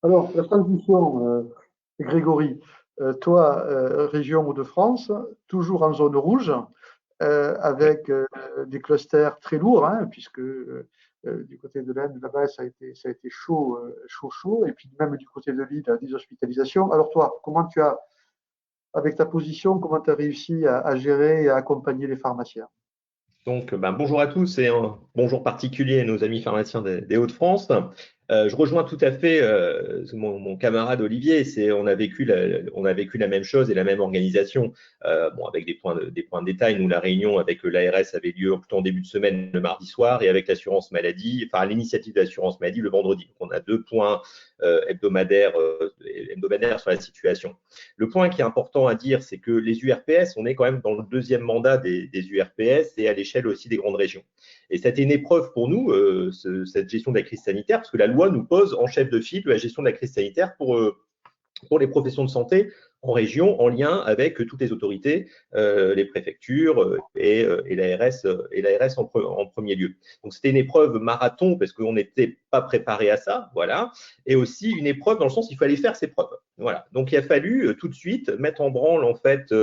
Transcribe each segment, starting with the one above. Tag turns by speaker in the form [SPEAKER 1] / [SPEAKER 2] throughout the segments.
[SPEAKER 1] Alors, la transition, Grégory, toi, région Hauts-de-France, toujours en zone rouge,
[SPEAKER 2] Oui.
[SPEAKER 1] avec des clusters très lourds, hein, puisque du côté de l'Inde, là-bas, ça a été chaud, chaud, chaud, et puis même du côté de l'île, des hospitalisations. Alors toi, comment tu as, avec ta position, comment tu as réussi à gérer et à accompagner les pharmaciens?
[SPEAKER 2] Donc, bonjour à tous et un bonjour particulier à nos amis pharmaciens des Hauts-de-France. Je rejoins tout à fait mon camarade Olivier. On a vécu la même chose et la même organisation. Bon, avec des points de détail. Nous, la réunion avec l'ARS avait lieu plutôt en début de semaine le mardi soir et avec l'assurance maladie, enfin l'initiative de l'assurance maladie le vendredi. Donc, on a deux points hebdomadaires sur la situation. Le point qui est important à dire, c'est que les URPS, on est quand même dans le deuxième mandat des URPS et à l'échelle aussi des grandes régions. Et c'était une épreuve pour nous, cette gestion de la crise sanitaire, parce que la loi nous pose en chef de file la gestion de la crise sanitaire pour les professions de santé en région, en lien avec toutes les autorités, les préfectures et l'ARS en premier lieu. Donc c'était une épreuve marathon parce qu'on n'était pas préparé à ça, voilà, et aussi une épreuve dans le sens qu'il fallait faire ses preuves, voilà. Donc il a fallu tout de suite mettre en branle en fait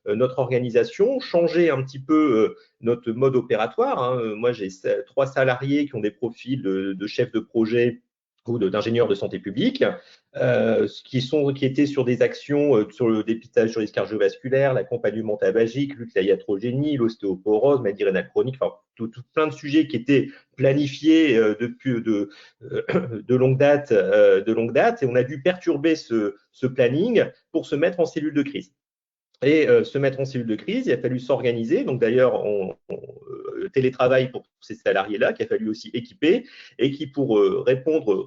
[SPEAKER 2] notre organisation, changer un petit peu notre mode opératoire. Hein. Moi j'ai 3 salariés qui ont des profils de chefs de projet ou d'ingénieurs de santé publique, qui étaient sur des actions sur le dépistage sur risque cardiovasculaire, l'accompagnement tabagique, lutte la iatrogénie, l'ostéoporose, maladie rénale chronique, enfin plein de sujets qui étaient planifiés depuis de longue date, et on a dû perturber ce planning pour se mettre en cellule de crise. Et se mettre en cellule de crise, il a fallu s'organiser. Donc d'ailleurs, télétravail pour ces salariés-là, qu'il a fallu aussi équiper, et qui pour répondre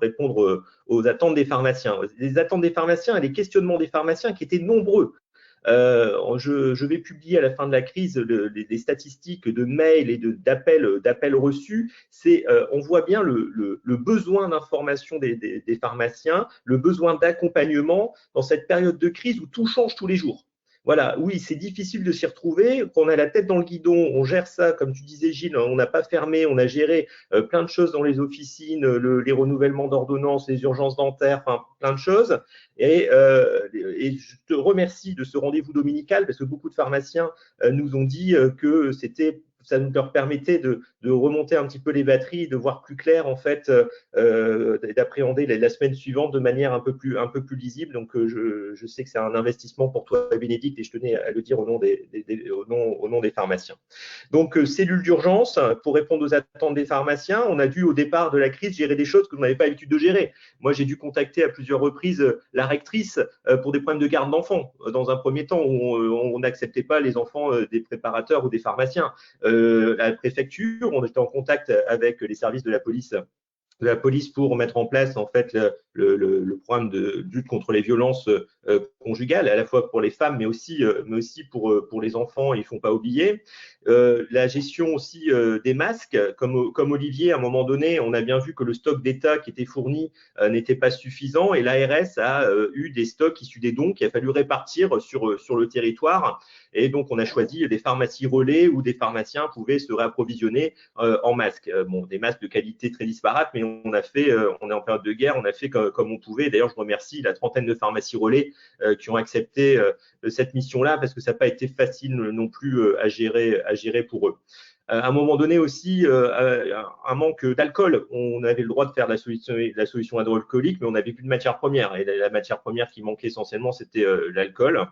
[SPEAKER 2] aux attentes des pharmaciens. Les attentes des pharmaciens et les questionnements des pharmaciens qui étaient nombreux. Je vais publier à la fin de la crise les statistiques de mails et d'appels reçus. On voit bien le besoin d'information des pharmaciens, le besoin d'accompagnement dans cette période de crise où tout change tous les jours. Voilà, oui, c'est difficile de s'y retrouver. Quand on a la tête dans le guidon, on gère ça, comme tu disais, Gilles, on n'a pas fermé, on a géré plein de choses dans les officines, les renouvellements d'ordonnances, les urgences dentaires, enfin plein de choses. Et je te remercie de ce rendez-vous dominical parce que beaucoup de pharmaciens nous ont dit que ça nous leur permettait de remonter un petit peu les batteries, de voir plus clair en fait, d'appréhender la semaine suivante de manière un peu plus lisible. Donc je sais que c'est un investissement pour toi, Bénédicte, et je tenais à le dire au nom des pharmaciens. Donc, cellule d'urgence, pour répondre aux attentes des pharmaciens, on a dû au départ de la crise gérer des choses que l'on n'avait pas l'habitude de gérer. Moi, j'ai dû contacter à plusieurs reprises la rectrice pour des problèmes de garde d'enfants. Dans un premier temps, on n'acceptait pas les enfants des préparateurs ou des pharmaciens. La préfecture, on était en contact avec les services de la police pour mettre en place en fait le programme de lutte contre les violences conjugales, à la fois pour les femmes, mais aussi pour les enfants. Il ne faut pas oublier la gestion aussi des masques, comme Olivier. À un moment donné, on a bien vu que le stock d'État qui était fourni n'était pas suffisant, et l'ARS a eu des stocks issus des dons qu'il a fallu répartir sur le territoire. Et donc, on a choisi des pharmacies relais où des pharmaciens pouvaient se réapprovisionner en masques. Bon, des masques de qualité très disparates, mais on est en période de guerre, on a fait comme on pouvait. D'ailleurs, je remercie la trentaine de pharmacies relais qui ont accepté cette mission-là parce que ça n'a pas été facile non plus à gérer pour eux. À un moment donné aussi, un manque d'alcool. On avait le droit de faire la solution hydroalcoolique, mais on n'avait plus de matière première. Et la matière première qui manquait essentiellement, c'était l'alcool.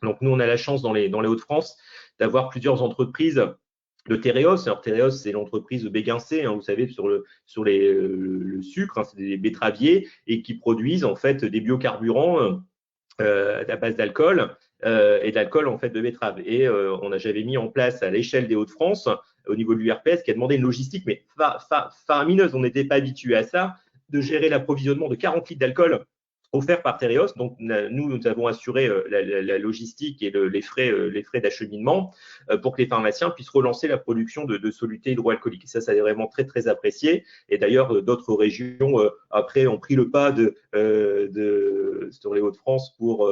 [SPEAKER 2] Donc nous, on a la chance dans les Hauts-de-France d'avoir plusieurs entreprises de Tereos. Alors Tereos, c'est l'entreprise de Béguincé, hein, vous savez, le sucre, hein, c'est des betteraviers, et qui produisent en fait des biocarburants à base d'alcool et d'alcool en fait de betterave. Et j'avais mis en place à l'échelle des Hauts-de-France, au niveau de l'URPS, qui a demandé une logistique mais faramineuse. On n'était pas habitué à ça, de gérer l'approvisionnement de 40 litres d'alcool offert par Tereos. Donc, nous avons assuré la logistique et les frais d'acheminement pour que les pharmaciens puissent relancer la production de solutés hydroalcooliques. Et ça c'est vraiment très, très apprécié. Et d'ailleurs, d'autres régions, après, ont pris le pas sur les Hauts-de-France pour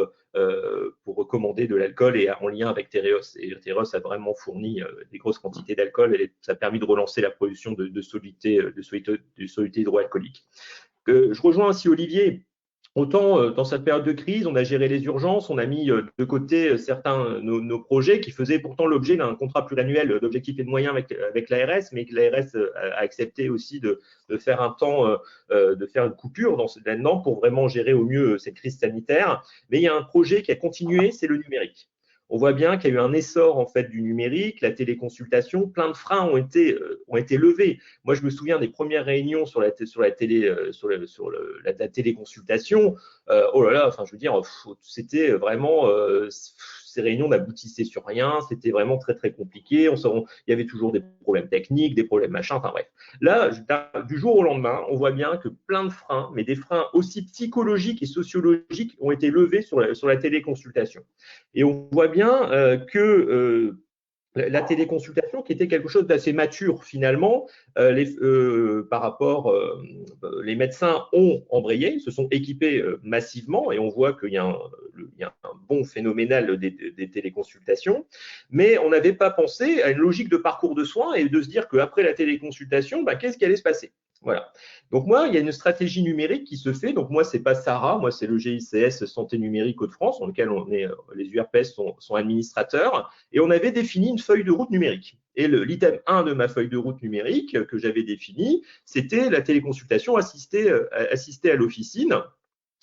[SPEAKER 2] recommander de l'alcool et en lien avec Tereos. Et Tereos a vraiment fourni des grosses quantités d'alcool et ça a permis de relancer la production de solutés hydroalcooliques. Je rejoins aussi Olivier Autant dans cette période de crise, on a géré les urgences, on a mis de côté certains nos projets qui faisaient pourtant l'objet d'un contrat pluriannuel d'objectifs et de moyens avec l'ARS, mais que l'ARS a accepté aussi de faire un temps, de faire une coupure là-dedans pour vraiment gérer au mieux cette crise sanitaire. Mais il y a un projet qui a continué, c'est le numérique. On voit bien qu'il y a eu un essor en fait du numérique, la téléconsultation, plein de freins ont été levés. Moi, je me souviens des premières réunions sur la téléconsultation. Oh là là, enfin, je veux dire, c'était vraiment ces réunions n'aboutissaient sur rien. C'était vraiment très très compliqué. Il y avait toujours des problèmes techniques, des problèmes machin. Enfin bref. Là, du jour au lendemain, on voit bien que plein de freins, mais des freins aussi psychologiques et sociologiques, ont été levés sur la téléconsultation. Et on voit bien que la téléconsultation, qui était quelque chose d'assez mature finalement, par rapport, les médecins ont embrayé, se sont équipés massivement, et on voit qu'il y a un bond phénoménal des téléconsultations, mais on n'avait pas pensé à une logique de parcours de soins et de se dire qu'après la téléconsultation, qu'est-ce qui allait se passer? Voilà. Donc moi, il y a une stratégie numérique qui se fait. Donc moi, c'est pas Sarah, moi c'est le GICS Santé Numérique Hauts-de-France, dans lequel les URPS sont administrateurs, et on avait défini une feuille de route numérique. Et l'item 1 de ma feuille de route numérique que j'avais définie, c'était la téléconsultation assistée à l'officine,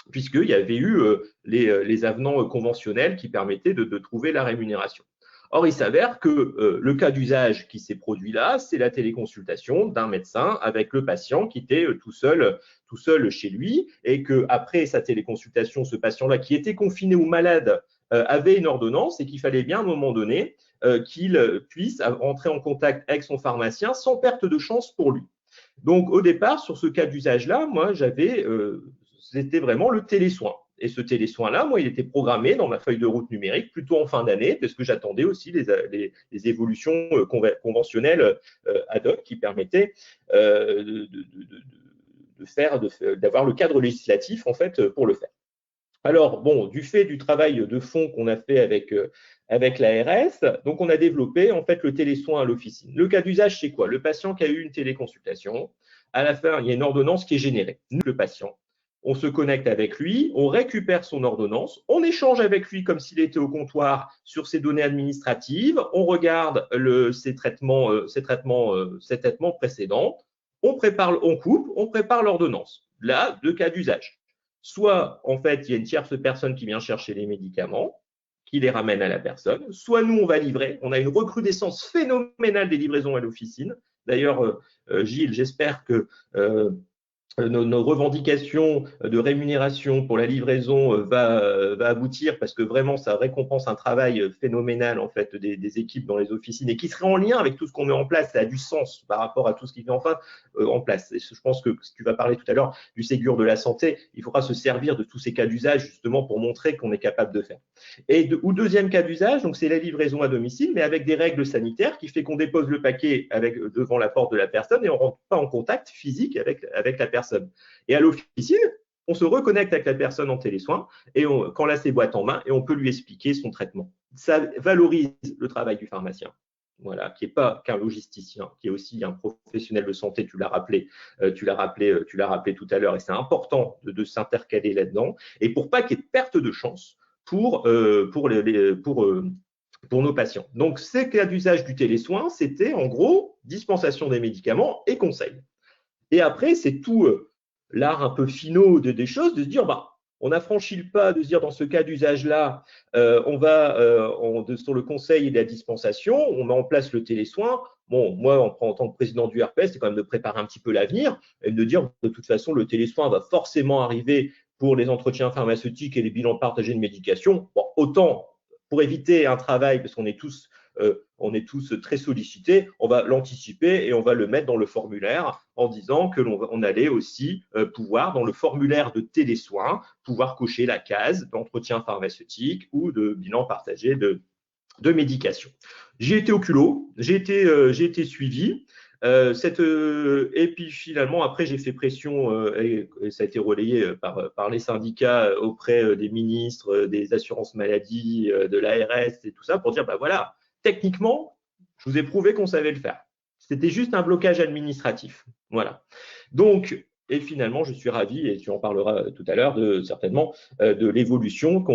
[SPEAKER 2] puisqu'il y avait eu les avenants conventionnels qui permettaient de trouver la rémunération. Or, il s'avère que le cas d'usage qui s'est produit là, c'est la téléconsultation d'un médecin avec le patient qui était tout seul chez lui, et qu'après sa téléconsultation, ce patient-là qui était confiné ou malade avait une ordonnance, et qu'il fallait bien à un moment donné qu'il puisse rentrer en contact avec son pharmacien sans perte de chance pour lui. Donc, au départ, sur ce cas d'usage-là, moi, c'était vraiment le télésoin. Et ce télésoin-là, moi, il était programmé dans ma feuille de route numérique plutôt en fin d'année, parce que j'attendais aussi les évolutions conventionnelles ad hoc qui permettaient d'avoir le cadre législatif en fait pour le faire. Alors, bon, du fait du travail de fond qu'on a fait avec l'ARS, donc on a développé en fait le télésoin à l'officine. Le cas d'usage, c'est quoi? Le patient qui a eu une téléconsultation, à la fin, il y a une ordonnance qui est générée. Nous, le patient, on se connecte avec lui, on récupère son ordonnance, on échange avec lui comme s'il était au comptoir sur ses données administratives, on regarde ses traitements précédents, on coupe, on prépare l'ordonnance. Là, deux cas d'usage. Soit, en fait, il y a une tierce personne qui vient chercher les médicaments, qui les ramène à la personne, soit nous, on va livrer. On a une recrudescence phénoménale des livraisons à l'officine. D'ailleurs, Gilles, j'espère que nos revendications de rémunération pour la livraison va aboutir, parce que vraiment ça récompense un travail phénoménal en fait des équipes dans les officines, et qui serait en lien avec tout ce qu'on met en place. Ça a du sens par rapport à tout ce qui est en place. Et je pense que si tu vas parler tout à l'heure du Ségur de la santé, il faudra se servir de tous ces cas d'usage justement pour montrer qu'on est capable de faire. Ou deuxième cas d'usage, donc c'est la livraison à domicile, mais avec des règles sanitaires qui fait qu'on dépose le paquet devant la porte de la personne, et on ne rentre pas en contact physique avec la personne. Et à l'officine, on se reconnecte avec la personne en télésoin, et quand on a ses boîtes en main, et on peut lui expliquer son traitement. Ça valorise le travail du pharmacien, voilà, qui n'est pas qu'un logisticien, qui est aussi un professionnel de santé. Tu l'as rappelé tout à l'heure, et c'est important de s'intercaler là-dedans, et pour pas qu'il y ait de perte de chance pour nos patients. Donc, ces cas d'usage du télésoin, c'était en gros dispensation des médicaments et conseils. Et après, c'est tout l'art un peu finot des choses, de se dire, on a franchi le pas de se dire, dans ce cas d'usage-là, on va sur le conseil et la dispensation, on met en place le télésoin. Bon, moi, en tant que président du RPS, c'est quand même de préparer un petit peu l'avenir et de dire, de toute façon, le télésoin va forcément arriver pour les entretiens pharmaceutiques et les bilans partagés de médication. Bon, autant pour éviter un travail, parce qu'on est tous très sollicités, on va l'anticiper et on va le mettre dans le formulaire en disant que l'on allait aussi pouvoir, dans le formulaire de télésoins, pouvoir cocher la case d'entretien pharmaceutique ou de bilan partagé de médication. J'ai été au culot, j'ai été suivi. Et puis finalement, après, j'ai fait pression et ça a été relayé par les syndicats auprès des ministres, des assurances maladie, de l'ARS et tout ça, pour dire, voilà, techniquement, je vous ai prouvé qu'on savait le faire. C'était juste un blocage administratif. Voilà. Donc, Et finalement, je suis ravi, et tu en parleras tout à l'heure, certainement, de l'évolution que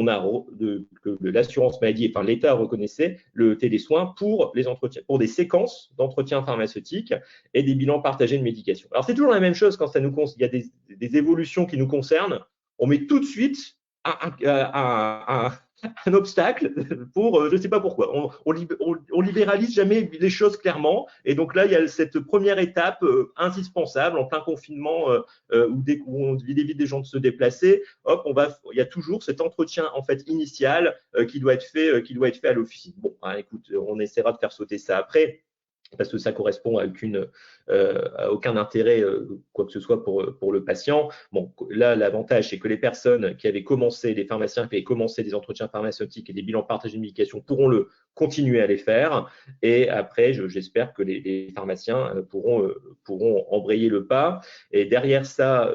[SPEAKER 2] l'assurance maladie, enfin l'État reconnaissait le télésoin pour les entretiens, pour des séquences d'entretien pharmaceutique et des bilans partagés de médication. Alors, c'est toujours la même chose quand il y a des évolutions qui nous concernent. On met tout de suite un obstacle pour, je ne sais pas pourquoi. On libéralise jamais les choses clairement. Et donc là, il y a cette première étape indispensable en plein confinement où on évite des gens de se déplacer. Hop, il y a toujours cet entretien en fait initial qui doit être fait à l'officine. Bon, hein, écoute, on essaiera de faire sauter ça après, parce que ça correspond à aucun intérêt, quoi que ce soit pour le patient. Bon, là, l'avantage, c'est que les personnes qui avaient commencé, les pharmaciens qui avaient commencé des entretiens pharmaceutiques et des bilans partagés de médication pourront continuer à les faire. Et après, j'espère que les pharmaciens pourront embrayer le pas. Et derrière ça,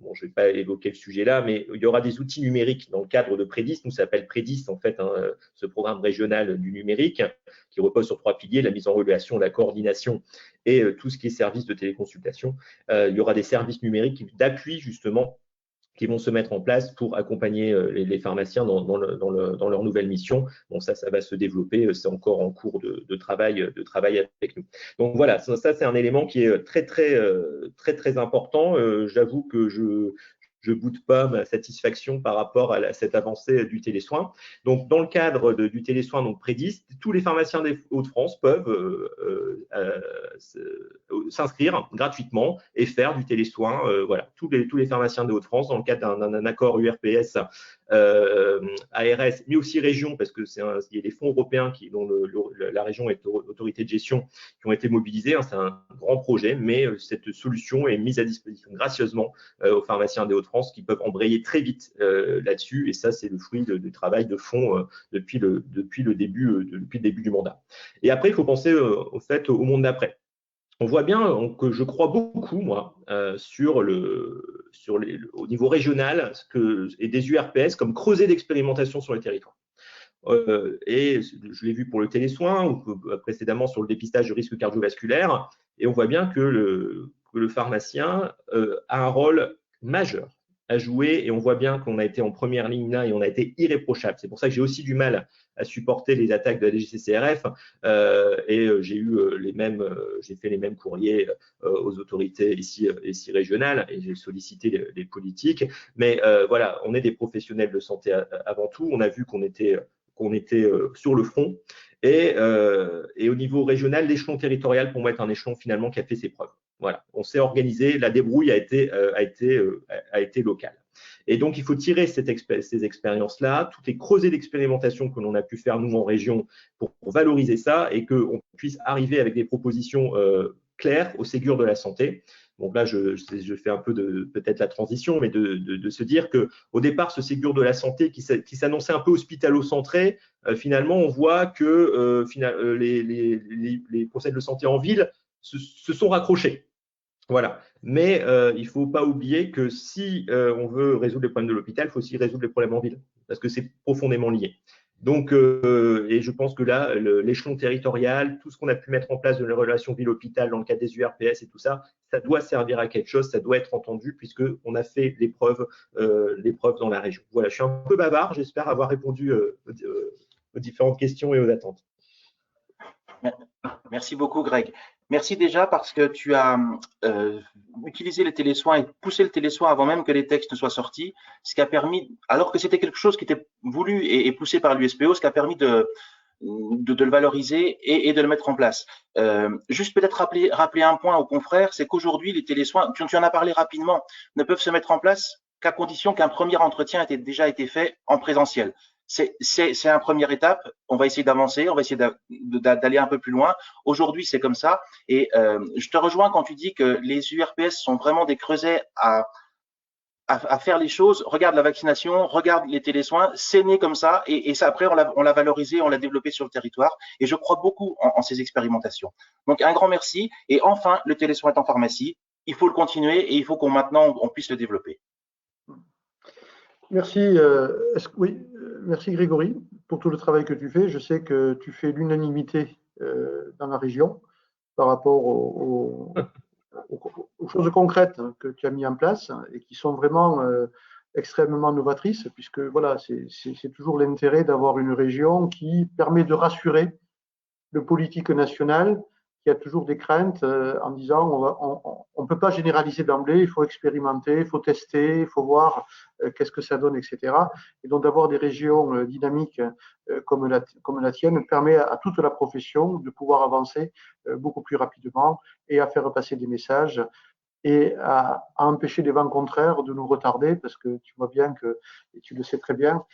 [SPEAKER 2] bon, je ne vais pas évoquer le sujet là, mais il y aura des outils numériques dans le cadre de Prédis. Nous, ça s'appelle Prédis, en fait, hein, ce programme régional du numérique qui repose sur 3 piliers, la mise en relation, la coordination et tout ce qui est service de téléconsultation. Il y aura des services numériques d'appui, justement, qui vont se mettre en place pour accompagner les pharmaciens dans leur nouvelle mission. Bon, ça va se développer, c'est encore en cours de travail avec nous. Donc voilà, ça c'est un élément qui est très important. J'avoue que je boude pas ma satisfaction par rapport à cette avancée du télésoin. Donc, dans le cadre du télésoin donc Prédis, tous les pharmaciens des Hauts-de-France peuvent s'inscrire gratuitement et faire du télésoin. Voilà, tous les pharmaciens des Hauts-de-France, dans le cadre d'un accord URPS, ARS, mais aussi région, parce que il y a des fonds européens dont la région est autorité de gestion, qui ont été mobilisés. Hein, c'est un grand projet, mais cette solution est mise à disposition gracieusement aux pharmaciens des Hauts-de-France qui peuvent embrayer très vite là-dessus. Et ça, c'est le fruit du travail de fond depuis le début du mandat. Et après, il faut penser au monde d'après. On voit bien que je crois beaucoup, moi, au niveau régional et des URPS comme creuset d'expérimentation sur les territoires. Et je l'ai vu pour le télésoin ou précédemment sur le dépistage de risques cardiovasculaires. Et on voit bien que le pharmacien a un rôle majeur à jouer, et on voit bien qu'on a été en première ligne là et on a été irréprochable. C'est pour ça que j'ai aussi du mal à supporter les attaques de la DGCCRF et j'ai fait les mêmes courriers aux autorités ici régionales et j'ai sollicité les politiques. Mais voilà, on est des professionnels de santé avant tout. On a vu qu'on était sur le front. Et au niveau régional, l'échelon territorial, pour moi, est un échelon finalement qui a fait ses preuves. Voilà, on s'est organisé, la débrouille a été locale. Et donc, il faut tirer ces expériences-là, toutes les creusets d'expérimentation que l'on a pu faire, nous, en région, pour valoriser ça et qu'on puisse arriver avec des propositions claires au Ségur de la santé. Donc là, je fais un peu peut-être la transition, mais de se dire qu'au départ, ce Ségur de la santé qui s'annonçait un peu hospitalo-centré, finalement, on voit que les procès de santé en ville se sont raccrochés. Voilà. Mais il ne faut pas oublier que si on veut résoudre les problèmes de l'hôpital, il faut aussi résoudre les problèmes en ville, parce que c'est profondément lié. Donc, et je pense que là, l'échelon territorial, tout ce qu'on a pu mettre en place de la relation ville-hôpital dans le cadre des URPS et tout ça, ça doit servir à quelque chose, ça doit être entendu, puisqu'on a fait l'épreuve dans la région. Voilà, je suis un peu bavard, j'espère avoir répondu aux différentes questions et aux attentes.
[SPEAKER 3] Merci beaucoup, Greg. Merci déjà parce que tu as utilisé les télésoins et poussé le télésoin avant même que les textes ne soient sortis, ce qui a permis, alors que c'était quelque chose qui était voulu et poussé par l'USPO, ce qui a permis de le valoriser et de le mettre en place. Juste peut-être rappeler un point aux confrères, c'est qu'aujourd'hui, les télésoins, tu en as parlé rapidement, ne peuvent se mettre en place qu'à condition qu'un premier entretien ait déjà été fait en présentiel. C'est une première étape. On va essayer d'avancer, on va essayer d'aller un peu plus loin. Aujourd'hui, c'est comme ça. Et je te rejoins quand tu dis que les URPS sont vraiment des creusets à faire les choses. Regarde la vaccination, regarde les télésoins, c'est né comme ça. Et ça, après, on l'a valorisé, on l'a développé sur le territoire. Et je crois beaucoup en ces expérimentations. Donc, un grand merci. Et enfin, le télésoin est en pharmacie. Il faut le continuer et il faut qu'on puisse le développer.
[SPEAKER 1] Merci. Oui, merci Grégory pour tout le travail que tu fais. Je sais que tu fais l'unanimité dans la région par rapport aux choses concrètes que tu as mis en place et qui sont vraiment extrêmement novatrices, puisque voilà, c'est toujours l'intérêt d'avoir une région qui permet de rassurer le politique national qui a toujours des craintes en disant on peut pas généraliser d'emblée, il faut expérimenter, il faut tester, il faut voir qu'est-ce que ça donne, etc. Et donc d'avoir des régions dynamiques comme la tienne permet à toute la profession de pouvoir avancer beaucoup plus rapidement et à faire passer des messages et à empêcher les vents contraires de nous retarder, parce que tu vois bien que, et tu le sais très bien,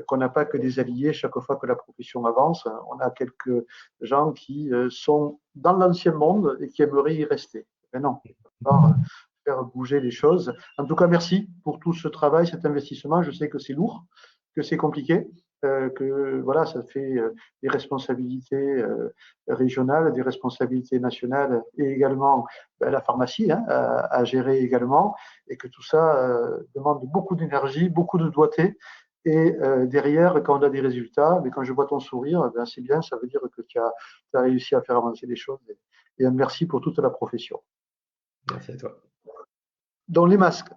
[SPEAKER 1] qu'on n'a pas que des alliés chaque fois que la profession avance. On a quelques gens qui sont dans l'ancien monde et qui aimeraient y rester. Mais non, on va faire bouger les choses. En tout cas, merci pour tout ce travail, cet investissement. Je sais que c'est lourd, que c'est compliqué, que voilà, ça fait des responsabilités régionales, des responsabilités nationales et également la pharmacie à gérer également, et que tout ça demande beaucoup d'énergie, beaucoup de doigté. Et derrière, quand on a des résultats, mais quand je vois ton sourire, ben c'est bien, ça veut dire que tu as réussi à faire avancer les choses. Et un merci pour toute la profession.
[SPEAKER 2] Merci à toi.
[SPEAKER 1] Dans les masques.